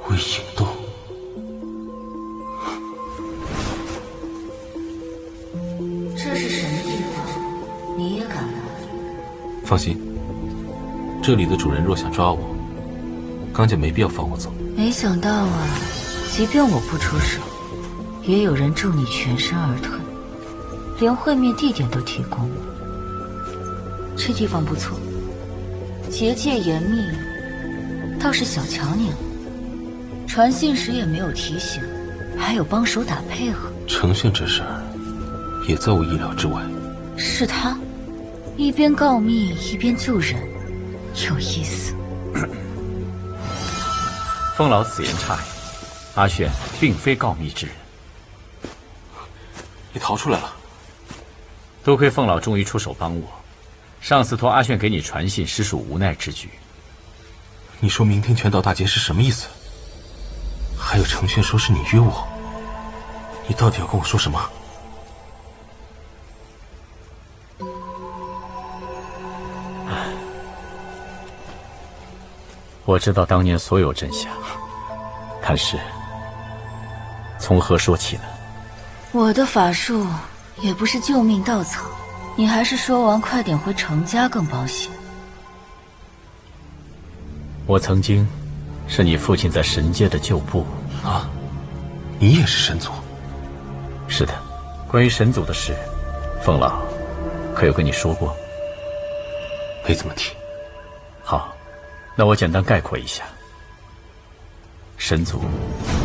会行动。这是什么地方？你也敢来？放心，这里的主人若想抓我，刚姐没必要放我走。没想到啊，即便我不出手，也有人助你全身而退，连会面地点都提供了。这地方不错，结界严密，倒是小瞧你了。传信时也没有提醒，还有帮手打配合。程炫这事儿也在我意料之外。是他，一边告密一边救人，有意思。风老此言差矣，阿炫并非告密之人。你逃出来了，多亏凤老终于出手帮我，上次托阿炫给你传信，实属无奈之举。你说明天拳岛大捷是什么意思？还有程炫说是你约我，你到底要跟我说什么？我知道当年所有真相，但是从何说起呢？我的法术也不是救命稻草，你还是说完快点回程家更保险。我曾经是你父亲在神界的旧部啊，你也是神族？是的，关于神族的事，凤老可有跟你说过？没怎么提。好，那我简单概括一下。神族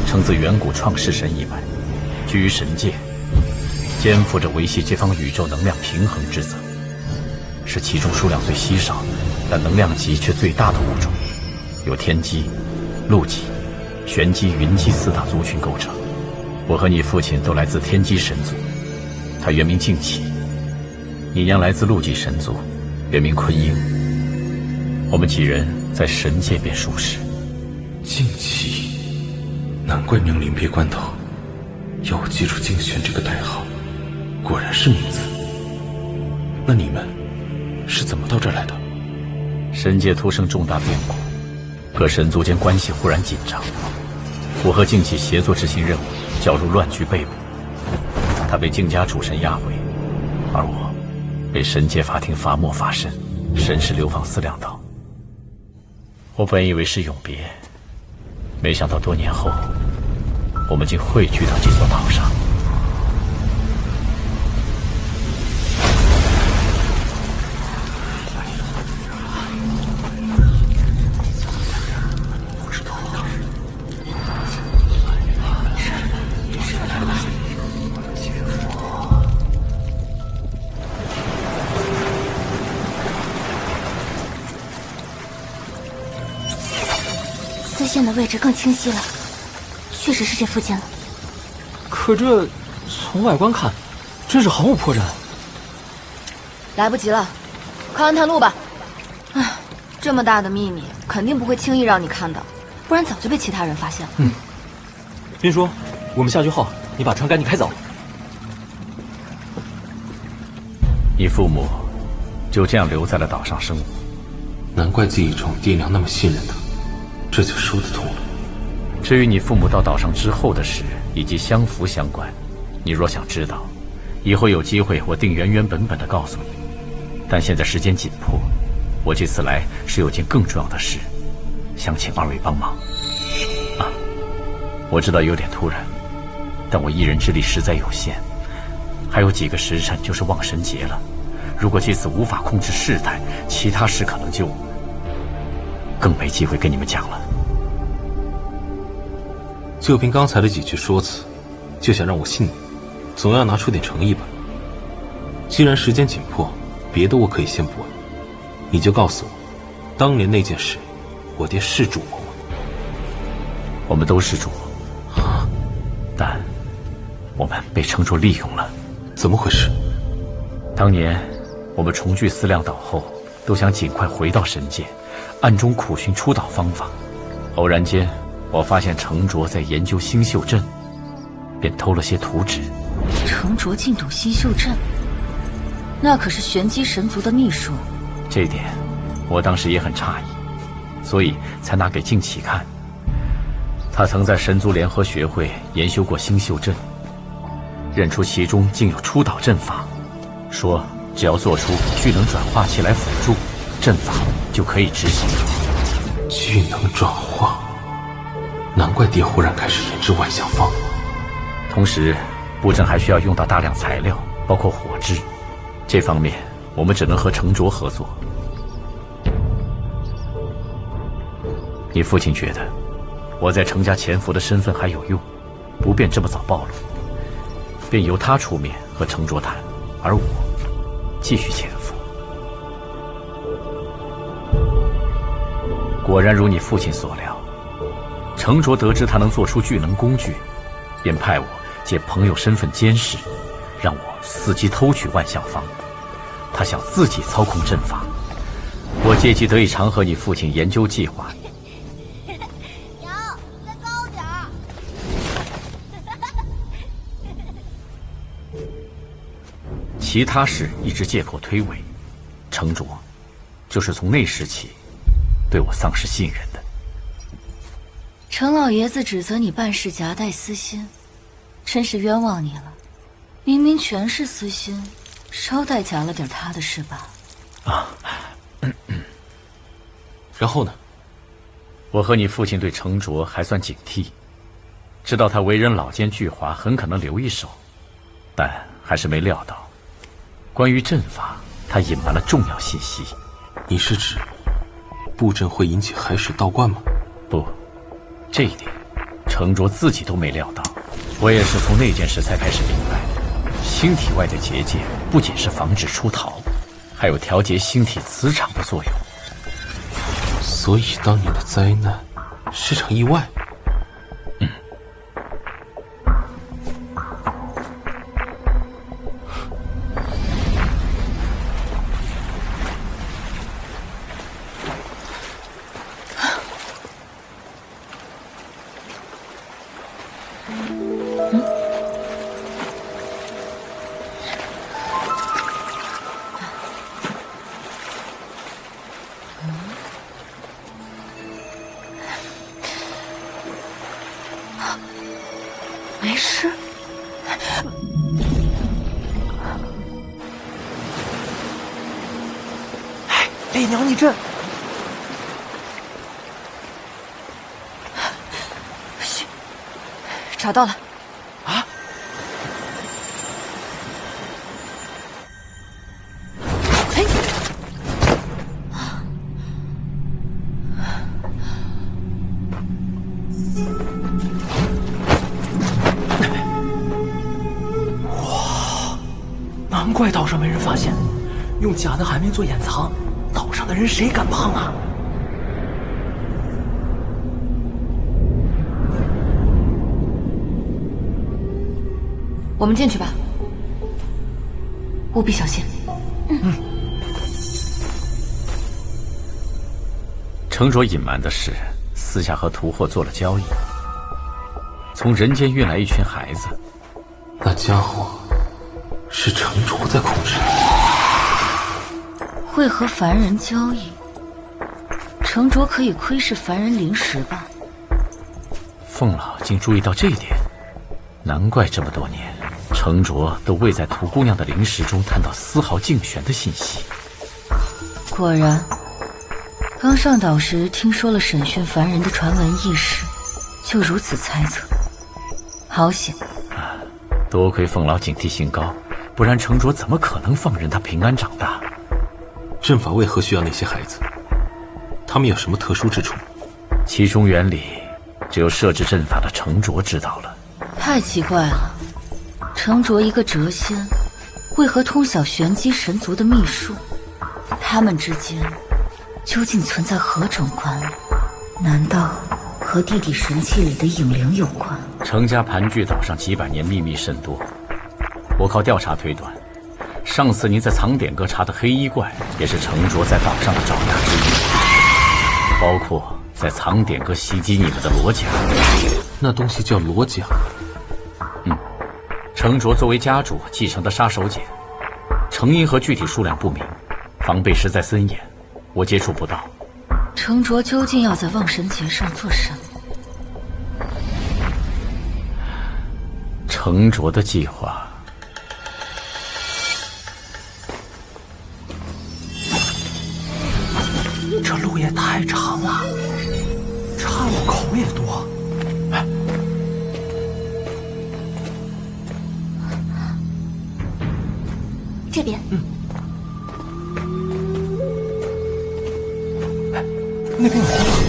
承自远古创世神一脉，居于神界，肩负着维系这方宇宙能量平衡之责，是其中数量最稀少但能量级却最大的物种，由天机、陆机、玄机、云机四大族群构成。我和你父亲都来自天机神族，他原名静气；你娘来自陆机神族，原名坤英。我们几人在神界便熟识。静气，难怪娘临别关头要我记住静轩这个代号，果然是名字。那你们是怎么到这儿来的？神界突生重大变故，各神族间关系忽然紧张，我和静气协作执行任务，搅入乱局被捕。他被静家主神押回，而我被神界法庭罚没罚身，神识流放思量岛。我本以为是永别，没想到多年后，我们竟汇聚到这座岛上。丝线的位置更清晰了，确实是这附近了。可这从外观看，真是毫无破绽。来不及了，快按探路吧。唉，这么大的秘密，肯定不会轻易让你看到，不然早就被其他人发现了。斌叔，我们下句后，你把船赶紧开走。你父母就这样留在了岛上生活，难怪记忆中爹娘那么信任他，这就说得通了。至于你父母到岛上之后的事，以及相符相关，你若想知道，以后有机会我定原原本本的告诉你。但现在时间紧迫，我这次来是有件更重要的事，想请二位帮忙。啊，我知道有点突然，但我一人之力实在有限，还有几个时辰就是望神节了。如果这次无法控制事态，其他事可能就更没机会跟你们讲了。就凭刚才的几句说辞，就想让我信你，总要拿出点诚意吧。既然时间紧迫，别的我可以先不问，你就告诉我，当年那件事，我爹是主谋吗？我们都是主谋，但我们被称作利用了。怎么回事？当年我们重聚思量岛后，都想尽快回到神界，暗中苦寻出岛方法。偶然间，我发现程卓在研究星宿阵，便偷了些图纸。程卓进睹星宿阵，那可是玄机神族的秘术。这一点，我当时也很诧异，所以才拿给静启看。他曾在神族联合学会研修过星宿阵，认出其中竟有出岛阵法，说只要做出巨能转化器来辅助，阵法就可以执行。巨能转化，难怪爹忽然开始研制万象方。同时，布阵还需要用到大量材料，包括火质，这方面我们只能和程卓合作。你父亲觉得我在程家潜伏的身份还有用，不便这么早暴露，便由他出面和程卓谈，而我继续潜伏。果然如你父亲所料，程卓得知他能做出巨能工具，便派我借朋友身份监视，让我伺机偷取万象方。他想自己操控阵法，我借机得以常和你父亲研究计划。娘，再高点儿！其他事一直借口推诿，程卓就是从那时起对我丧失信任的。程老爷子指责你办事夹带私心，真是冤枉你了。明明全是私心，捎带夹了点他的事吧？然后呢？我和你父亲对程卓还算警惕，知道他为人老奸巨猾，很可能留一手，但还是没料到，关于阵法，他隐瞒了重要信息。你是指布阵会引起海水倒灌吗？不，这一点程卓自己都没料到。我也是从那件事才开始明白，星体外的结界不仅是防止出逃，还有调节星体磁场的作用。所以当年的灾难是场意外。没事。哎，娘，你这……嘘，找到了。啊！嘿！难怪岛上没人发现，用假的海绵做掩藏，岛上的人谁敢碰啊？我们进去吧，务必小心。程卓隐瞒的是，私下和屠霍做了交易，从人间运来一群孩子。那家伙是程卓在控制你。会和凡人交易，程卓可以窥视凡人灵石吧？凤老竟注意到这一点，难怪这么多年，程卓都未在屠姑娘的灵石中探到丝毫竞选的信息。果然，刚上岛时听说了审讯凡人的传闻轶事，就如此猜测。好险！多亏凤老警惕性高，不然程卓怎么可能放任他平安长大？阵法为何需要那些孩子？他们有什么特殊之处？其中原理，只有设置阵法的程卓知道了。太奇怪了，程卓一个谪仙，为何通晓玄机神族的秘术？他们之间究竟存在何种关联？难道和地底神器里的影灵有关？程家盘踞岛上几百年，秘密甚多。我靠调查推断，上次您在藏典阁查的黑衣怪，也是程卓在岛上的爪牙之一，包括在藏典阁袭击你们的罗甲。那东西叫罗甲。程卓作为家主继承的杀手锏，成因和具体数量不明，防备实在森严，我接触不到。程卓究竟要在望神节上做什么？程卓的计划，这路也太长了，岔路口也多。哎，这边。哎，那边有火把。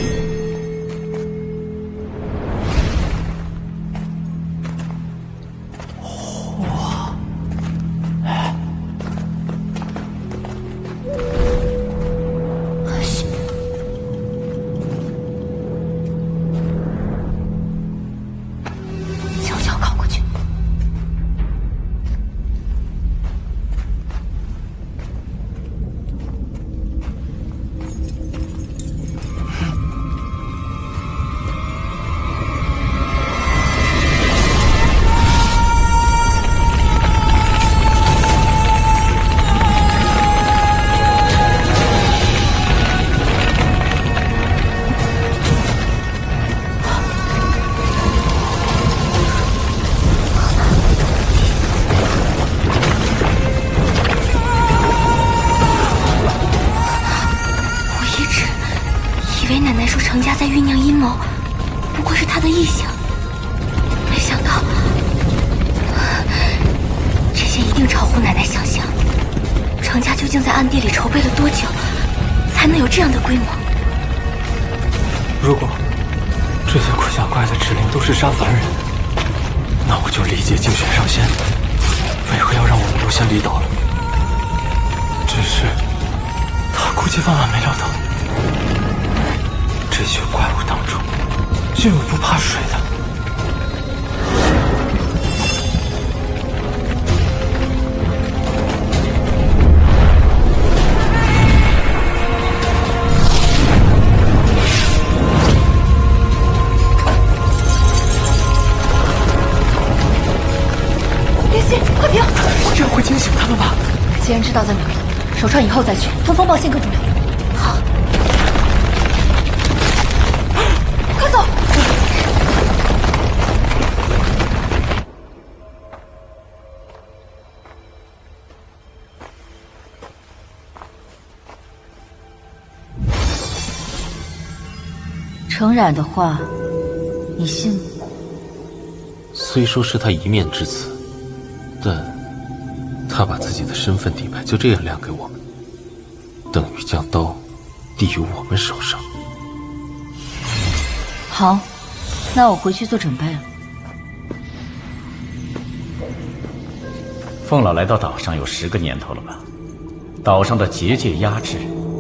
程家在酝酿阴谋，不过是他的臆想。没想到，这些一定超乎奶奶想象。程家究竟在暗地里筹备了多久，才能有这样的规模？如果这些鬼下怪的指令都是杀凡人，那我就理解竞选上仙为何要让我们优先离岛了。只是他估计万万没料到，这些怪物当中就有不怕水的。林夕，快停！这样会惊醒他们吧？既然知道在哪里，守川以后再去，通风报信更重要。好，快走！程冉的话，你信吗？虽说是他一面之词，但他把自己的身份底牌就这样亮给我们，等于将刀递于我们手上。好，那我回去做准备了。凤老来到岛上有10个年头了吧？岛上的结界压制，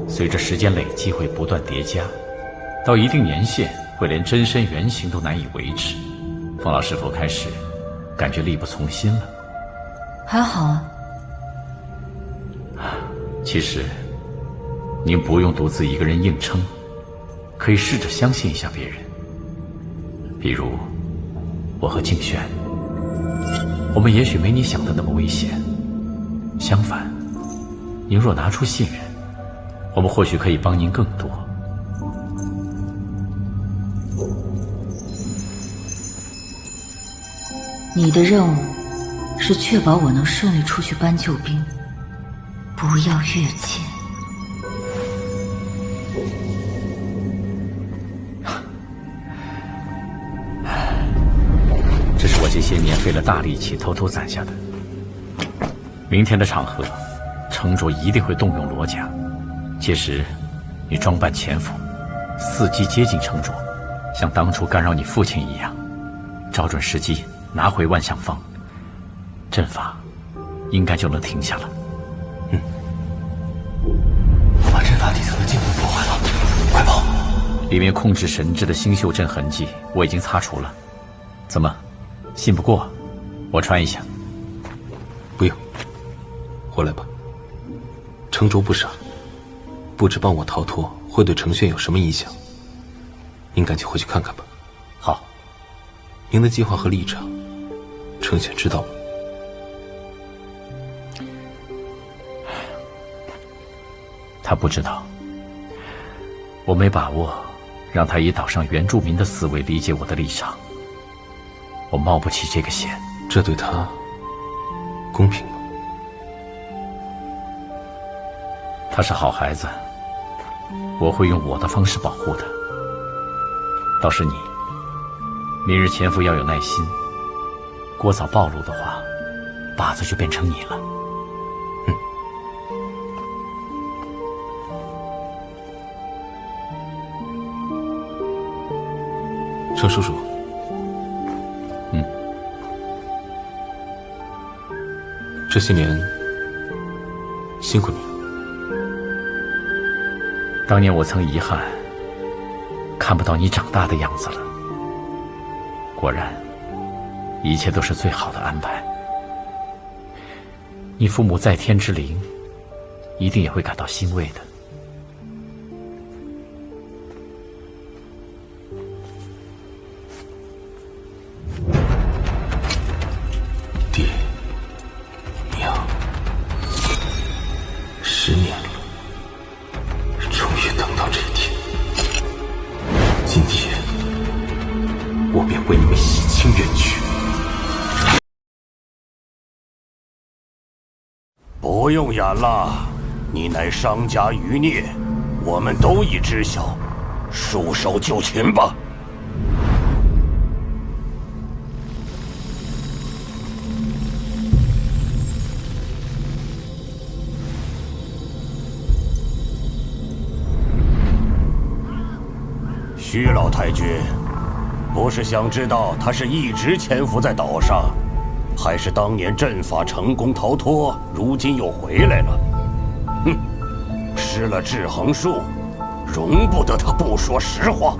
随着时间累积会不断叠加，到一定年限会连真身原形都难以维持。凤老是否开始感觉力不从心了？还好啊。其实，您不用独自一个人硬撑，可以试着相信一下别人。比如，我和静轩，我们也许没你想的那么危险。相反，您若拿出信任，我们或许可以帮您更多。你的任务是确保我能顺利出去搬救兵，不要越界。这是我这些年费了大力气偷偷攒下的。明天的场合，程卓一定会动用罗甲，届时你装扮潜伏，伺机接近程卓，像当初干扰你父亲一样，找准时机拿回万象坊，阵法应该就能停下了。我把阵法底层的禁锢破坏了，快跑！里面控制神之的星宿阵痕迹我已经擦除了。怎么，信不过？我穿一下。不用，回来吧。程卓不傻，不知帮我逃脱会对程轩有什么影响。您赶紧回去看看吧。好。您的计划和立场，程轩知道吗？他不知道。我没把握让他以岛上原住民的思维理解我的立场，我冒不起这个险。这对他公平吗？他是好孩子，我会用我的方式保护他。倒是你，明日潜伏要有耐心，过早暴露的话，靶子就变成你了。程叔叔，这些年辛苦你了。当年我曾遗憾看不到你长大的样子了，果然一切都是最好的安排。你父母在天之灵一定也会感到欣慰的。爹娘，10年了，终于等到这一天。今天我便为你们洗清冤屈。不用演了，你乃商家余孽，我们都已知晓，束手就擒吧。徐老太君，不是想知道他是一直潜伏在岛上，还是当年阵法成功逃脱，如今又回来了？哼，失了制衡术，容不得他不说实话。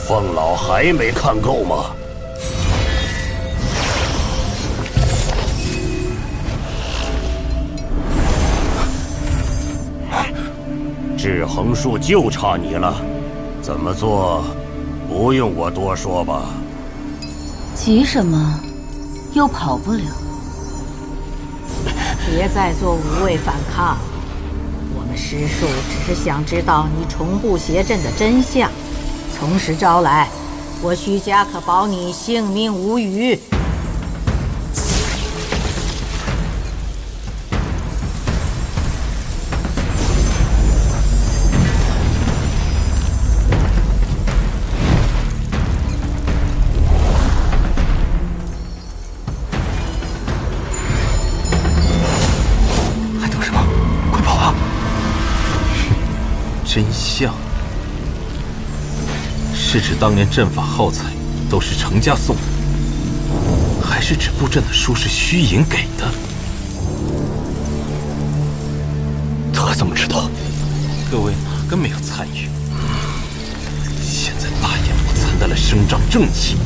凤老还没看够吗？制衡术就差你了，怎么做，不用我多说吧？急什么？又跑不了。别再做无谓反抗，我们师叔只是想知道你重布邪阵的真相。从实招来，我徐家可保你性命无虞。还等什么？快跑啊！真相是指当年阵法耗材都是程家送的，还是指布阵的书是虚影给的？他怎么知道？各位哪个没有参与？现在大言不惭的来声张正气。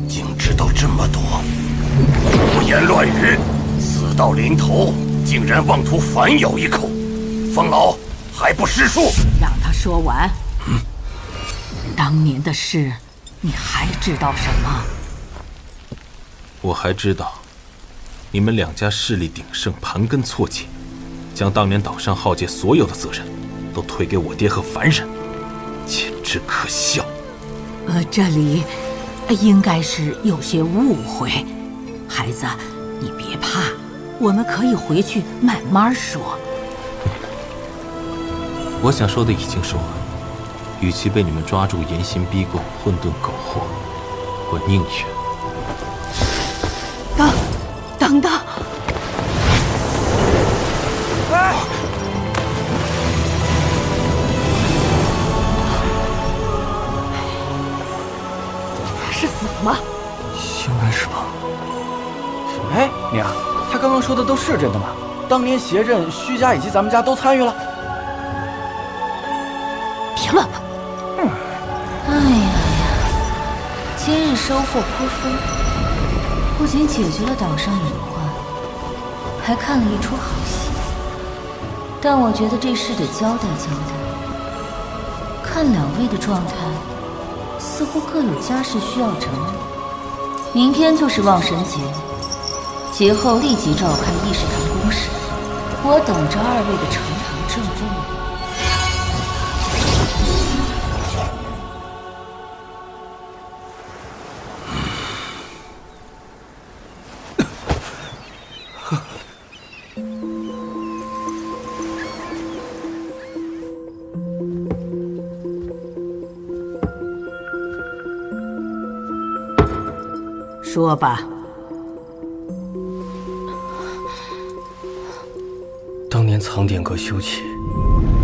竟知道这么多，胡言乱语！死到临头，竟然妄图反咬一口，方老还不识数？让他说完。当年的事，你还知道什么？我还知道，你们两家势力鼎盛，盘根错节，将当年岛上浩劫所有的责任都推给我爹和凡人，简直可笑。这里应该是有些误会，孩子，你别怕，我们可以回去慢慢说。我想说的已经说了，与其被你们抓住严刑逼供、混沌苟活，我宁愿……等等！吗？应该是吧。哎，娘，他刚刚说的都是真的吗？当年邪阵，虚家以及咱们家都参与了。别乱问。哎呀，今日收获颇丰，不仅解决了岛上隐患，还看了一出好戏。但我觉得这事得交代交代。看两位的状态，似乎各有家事需要整理。明天就是望神节，节后立即召开议事堂公事，我等着二位的呈堂证供。说吧。当年藏典阁修葺，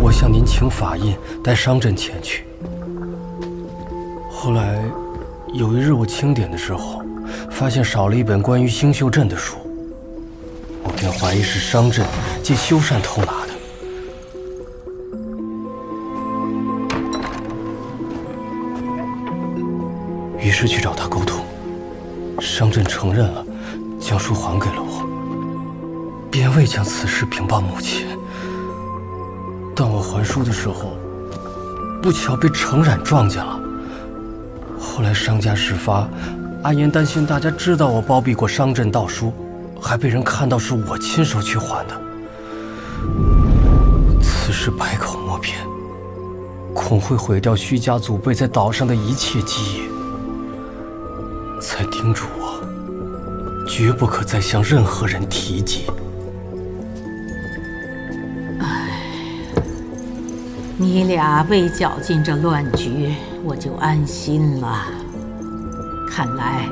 我向您请法印，带商镇前去。后来有一日我清点的时候，发现少了一本关于星宿阵的书，我便怀疑是商镇借修缮偷拿的。于是去找他沟通。商镇承认了，将书还给了我，便未将此事禀报母亲。但我还书的时候，不巧被程冉撞见了。后来商家事发，阿言担心大家知道我包庇过商镇盗书，还被人看到是我亲手去还的。此事百口莫辩，恐会毁掉虚家祖辈在岛上的一切基业。才叮嘱我，绝不可再向任何人提及。你俩未搅进这乱局，我就安心了。看来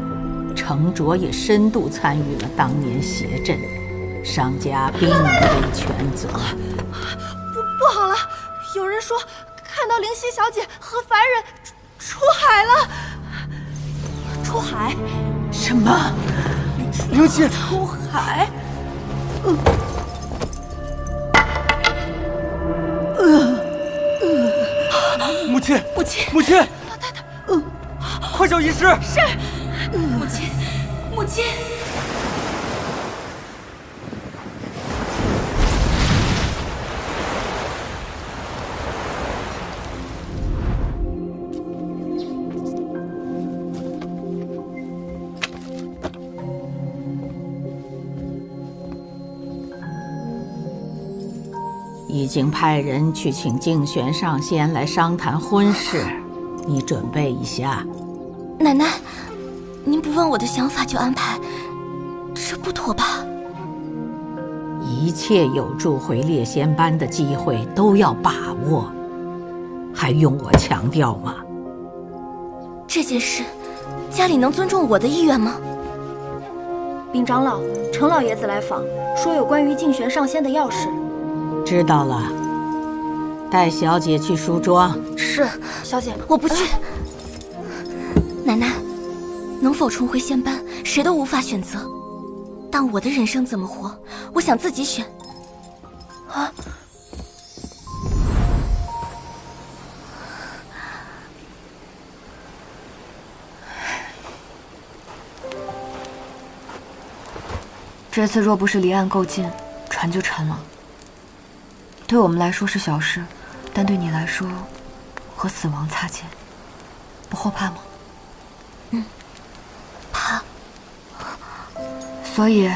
程卓也深度参与了当年邪阵，商家并非全责。不好了，有人说看到灵犀小姐和凡人出海了。出海？什么？灵犀出海？母亲，母亲，母亲，他，快叫医师！是，母亲，母亲。已经派人去请竞选上仙来商谈婚事，你准备一下。奶奶，您不问我的想法就安排，这不妥吧？一切有助回猎仙班的机会都要把握，还用我强调吗？这件事，家里能尊重我的意愿吗？禀长老，程老爷子来访，说有关于竞选上仙的要事。知道了，带小姐去梳妆。是，小姐，我不去。奶奶，能否重回仙班，谁都无法选择。但我的人生怎么活，我想自己选。啊！这次若不是离岸够近，船就沉了。对我们来说是小事，但对你来说，和死亡擦肩，不后怕吗？怕。所以，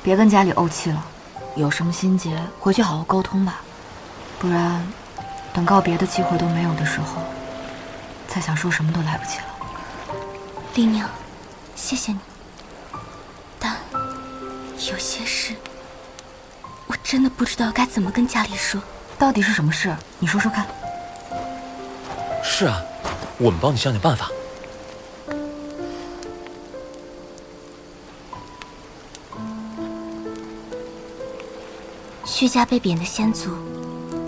别跟家里怄气了，有什么心结，回去好好沟通吧。不然，等告别的机会都没有的时候，再想说什么都来不及了。丽娘，谢谢你。但有些事，我真的不知道该怎么跟家里说。到底是什么事？你说说看。是啊，我们帮你想想办法。虚家被贬的仙族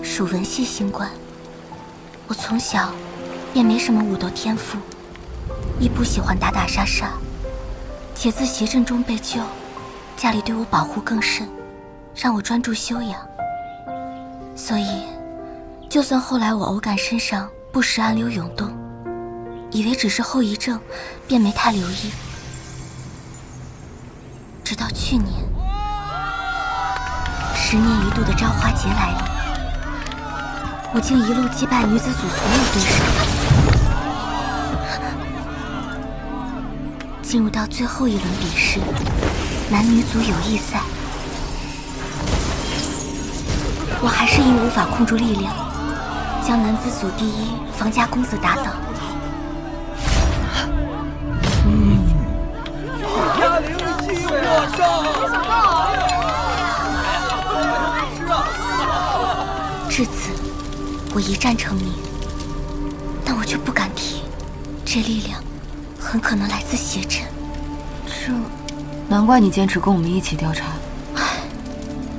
属文系星官，我从小也没什么武斗天赋，亦不喜欢打打杀杀，且自邪阵中被救，家里对我保护更甚，让我专注修养。所以，就算后来我偶感身上不时暗流涌动，以为只是后遗症，便没太留意。直到去年，10年一度的朝花节来临，我竟一路击败女子组所有对手，进入到最后一轮比试——男女组友谊赛。我还是因无法控住力量，将男子组第一房家公子打倒。压灵犀获胜！至此，我一战成名，但我却不敢提，这力量很可能来自邪阵。这，难怪你坚持跟我们一起调查。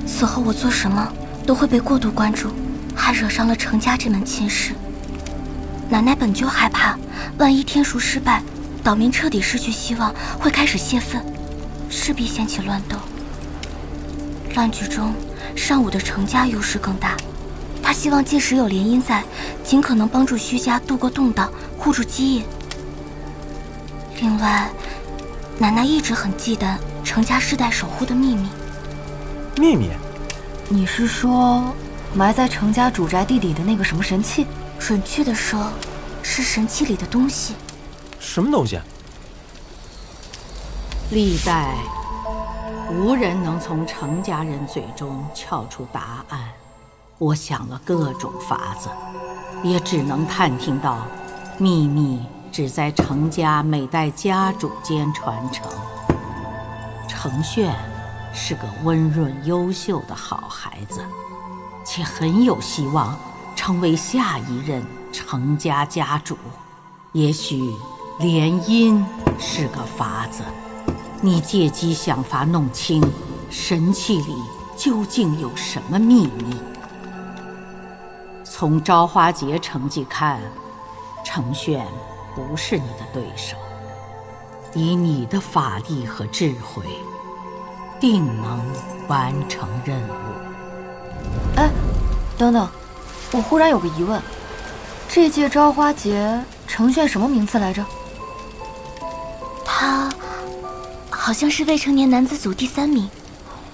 此后我做什么都会被过度关注，还惹上了程家这门亲事。奶奶本就害怕，万一天数失败，岛民彻底失去希望，会开始泄愤，势必掀起乱斗。乱局中，尚武的程家优势更大。他希望届时有联姻在，尽可能帮助虚家渡过动荡，护住基业。另外，奶奶一直很忌惮程家世代守护的秘密。秘密？你是说埋在程家主宅地底的那个什么神器？准确的说，是神器里的东西。什么东西？历代无人能从程家人嘴中撬出答案。我想了各种法子，也只能探听到，秘密只在程家每代家主间传承。程炫是个温润优秀的好孩子，且很有希望成为下一任程家家主。也许联姻是个法子，你借机想法弄清神器里究竟有什么秘密。从朝花节成绩看，程炫不是你的对手，以你的法力和智慧，定能完成任务。哎，等等，我忽然有个疑问，这届朝花节程炫什么名次来着？他好像是未成年男子组第3名。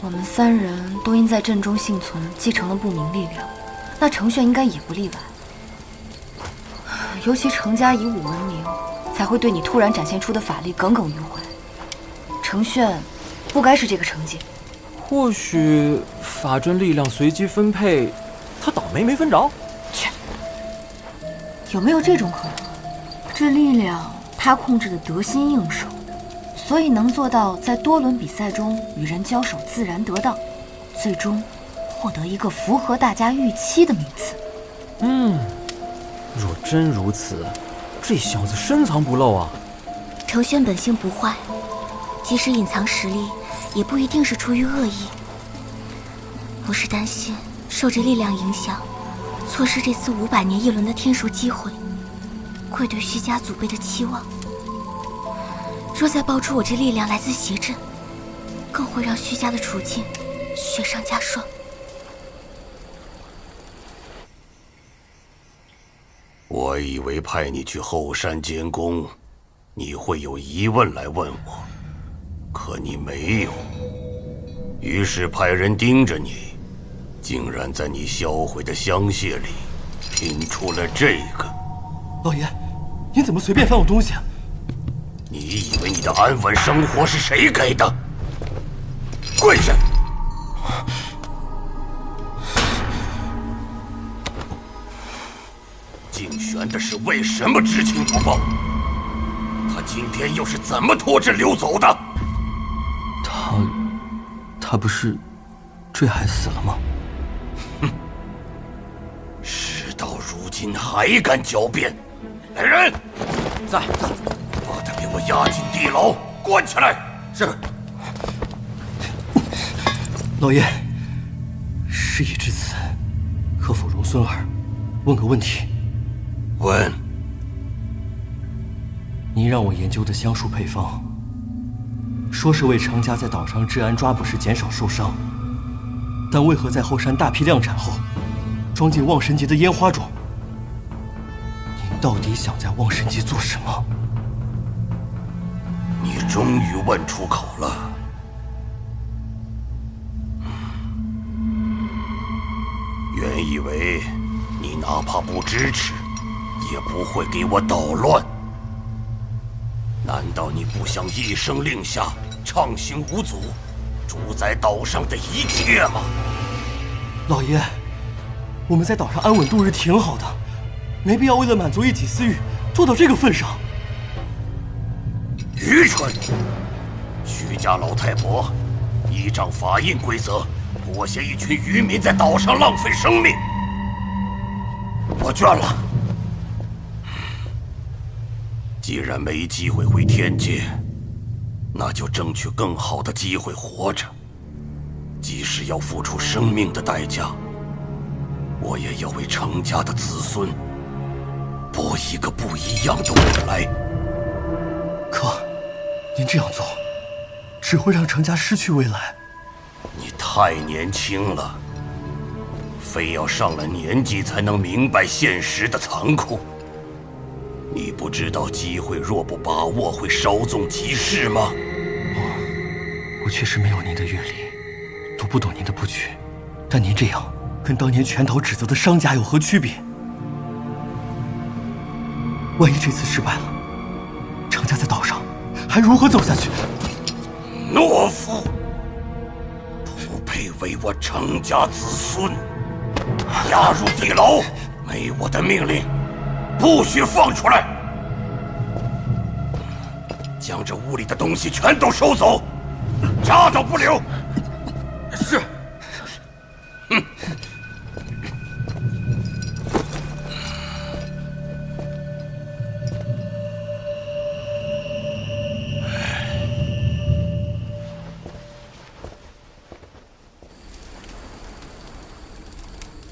我们3人都因在阵中幸存，继承了不明力量，那程炫应该也不例外。尤其程家以武闻名，才会对你突然展现出的法力耿耿于怀。程炫不该是这个成绩。或许法阵力量随机分配，他倒霉没分着。切，有没有这种可能？这力量他控制的得心应手，所以能做到在多轮比赛中与人交手自然得当，最终获得一个符合大家预期的名次。若真如此，这小子深藏不露啊。程轩本性不坏，即使隐藏实力，也不一定是出于恶意。我是担心受这力量影响，错失这次500年1轮的天数机会，愧对虚家祖辈的期望。若再爆出我这力量来自邪阵，更会让虚家的处境雪上加霜。我以为派你去后山监工，你会有疑问来问我，可你没有。于是派人盯着你，竟然在你销毁的香屑里拼出了这个。老爷，您怎么随便翻我东西啊？你以为你的安稳生活是谁给的？跪下！竞选的是为什么知情不报？他今天又是怎么脱阵溜走的？他不是坠海死了吗？哼！事到如今还敢狡辩？来人，在，把他给我押进地牢，关起来。是。老爷，事已至此，可否容孙儿问个问题？问。您让我研究的香树配方，说是为程家在岛上治安抓捕时减少受伤，但为何在后山大批量产后，装进望神节的烟花中？您到底想在望神节做什么？你终于问出口了。原以为你哪怕不支持，也不会给我捣乱。难道你不想一声令下，畅行无阻，主宰岛上的一切吗？老爷，我们在岛上安稳度日挺好的，没必要为了满足一己私欲做到这个份上。愚蠢！徐家老太婆依仗法印规则，裹挟一群渔民在岛上浪费生命，我倦了。既然没机会回天界，那就争取更好的机会活着。即使要付出生命的代价，我也要为程家的子孙搏一个不一样的未来。可，您这样做，只会让程家失去未来。你太年轻了，非要上了年纪才能明白现实的残酷。你不知道机会若不把握，会稍纵即逝吗？我确实没有您的阅历，读不懂您的布局，但您这样跟当年全岛指责的商家有何区别？万一这次失败了，程家在岛上还如何走下去？懦夫，不配为我程家子孙，押入地牢，没我的命令，不许放出来！将这屋里的东西全都收走，渣都不留。是。哼。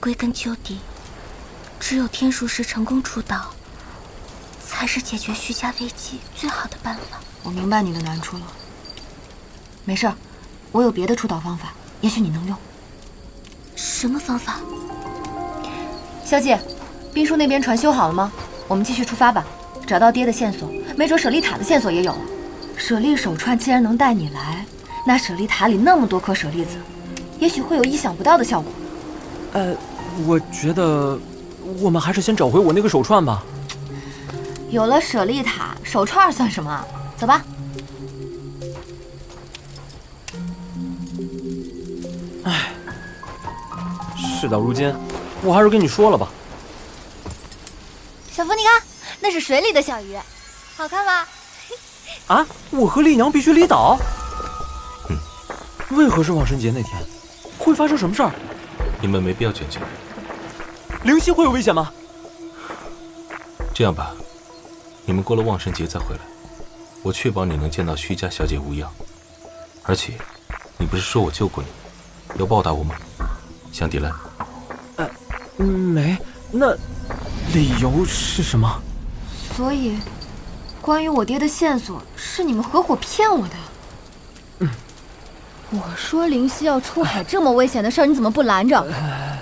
归根究底，只有天术师成功出岛，才是解决徐家危机最好的办法。我明白你的难处了，没事，我有别的出岛方法，也许你能用。什么方法？小姐，冰叔那边船修好了吗？我们继续出发吧。找到爹的线索，没准舍利塔的线索也有了。舍利手串既然能带你来，那舍利塔里那么多颗舍利子，也许会有意想不到的效果。我觉得我们还是先找回我那个手串吧。有了舍利塔，手串算什么？走吧。唉，事到如今，我还是跟你说了吧。小福，你看，那是水里的小鱼，好看吧？啊，我和丽娘必须离岛。为何是望神节那天？会发生什么事儿？你们没必要卷进来。灵犀会有危险吗？这样吧，你们过了望神节再回来，我确保你能见到徐家小姐无恙。而且，你不是说我救过你，要报答我吗？香迪兰。没，那理由是什么？所以，关于我爹的线索是你们合伙骗我的。我说灵犀要出海这么危险的事儿，你怎么不拦着？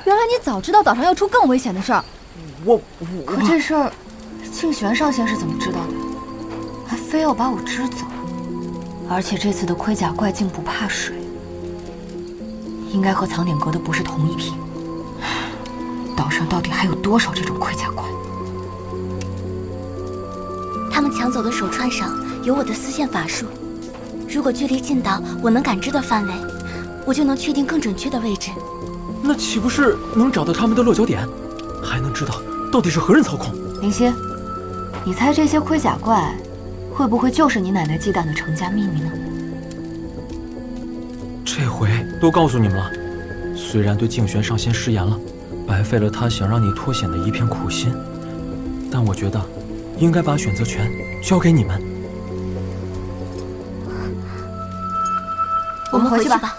原来你早知道岛上要出更危险的事儿。可这事儿，庆玄上仙是怎么知道的？还非要把我支走。而且这次的盔甲怪竟不怕水，应该和藏典阁的不是同一批。岛上到底还有多少这种盔甲怪？他们抢走的手串上有我的丝线法术。如果距离近到我能感知的范围，我就能确定更准确的位置。那岂不是能找到他们的落脚点，还能知道到底是何人操控？灵犀，你猜这些盔甲怪会不会就是你奶奶忌惮的程家秘密呢？这回都告诉你们了，虽然对静玄上仙失言了，白费了他想让你脱险的一片苦心，但我觉得应该把选择权交给你们。我们回去吧。